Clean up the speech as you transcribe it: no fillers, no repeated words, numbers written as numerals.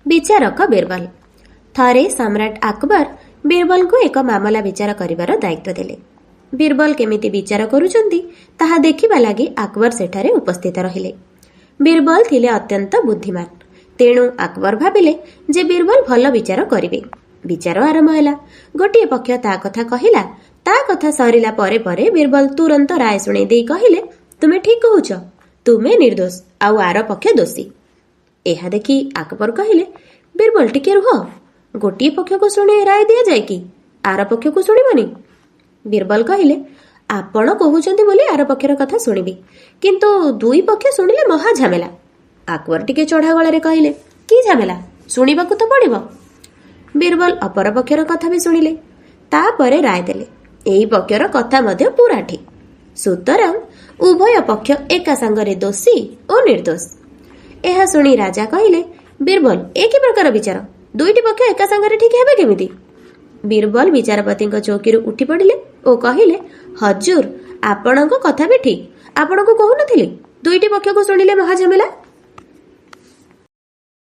ବିଚାରକ ବିରବଲ। ଥରେ ସମ୍ରାଟ ଆକବର ବିରବଲଙ୍କୁ ଏକ ମାମଲା ବିଚାର କରିବାର ଦାୟିତ୍ୱ ଦେଲେ। ବିରବଲ କେମିତି ବିଚାର କରୁଛନ୍ତି ତାହା ଦେଖିବା ଲାଗି ଆକବର ସେଠାରେ ଉପସ୍ଥିତ ରହିଲେ। ବିରବଲ ଥିଲେ ଅତ୍ୟନ୍ତ ବୁଦ୍ଧିମାନ, ତେଣୁ ଆକବର ଭାବିଲେ ଯେ ବିରବଲ ଭଲ ବିଚାର କରିବେ। ବିଚାର ଆରମ୍ଭ ହେଲା। ଗୋଟିଏ ପକ୍ଷ ତା କଥା କହିଲା। ତା କଥା ସରିଲା ପରେ ପରେ ବିରବଲ ତୁରନ୍ତ ରାୟ ଶୁଣେଇ ଦେଇ କହିଲେ, ତୁମେ ଠିକ କହୁଛ, ତୁମେ ନିର୍ଦ୍ଦୋଷ, ଆଉ ଆର ପକ୍ଷ ଦୋଷୀ। ଏହା ଦେଖି ଆକବର କହିଲେ, ବିରବଲ ଟିକେ ରୁହ, ଗୋଟିଏ ପକ୍ଷକୁ ଶୁଣି ରାୟ ଦିଆଯାଏ କି ଆର ପକ୍ଷକୁ ଶୁଣିବନି? ବିରବଲ କହିଲେ, ଆପଣ କହୁଛନ୍ତି ବୋଲି ଆର ପକ୍ଷର କଥା ଶୁଣିବି, କିନ୍ତୁ ଦୁଇ ପକ୍ଷ ଶୁଣିଲେ ମହା ଝାମେଲା। ଆକବର ଟିକେ ଚଢା ଗଳାରେ କହିଲେ, କି ଝାମେଲା? ଶୁଣିବାକୁ ତ ପଡିବ। ବିରବଲ ଅପର ପକ୍ଷର କଥା ବି ଶୁଣିଲେ, ତାପରେ ରାୟ ଦେଲେ। ଏହି ପକ୍ଷର କଥା ମଧ୍ୟ ପୁରା ଠିକ, ସୁତରାଂ ଉଭୟ ପକ୍ଷ ଏକା ସାଙ୍ଗରେ ଦୋଷୀ ଓ ନିର୍ଦ୍ଦୋଷ। ଏହା ଶୁଣି ରାଜା କହିଲେ, ବିରବଲ ଏ କି ପ୍ରକାର ବିଚାର? ଦୁଇଟି ପକ୍ଷ ଏକା ସାଙ୍ଗରେ ଠିକ ହେବେ କେମିତି? ବିରବଲ ବିଚାରପତିଙ୍କ ଚୌକିରୁ ଉଠି ପଡ଼ିଲେ ଓ କହିଲେ, ହଜୁର, ଆପଣଙ୍କ କଥା ବି ଠିକ। ଆପଣଙ୍କୁ କହୁନଥିଲି ଦୁଇଟି ପକ୍ଷକୁ ଶୁଣିଲେ ମହାଝାମେଲା?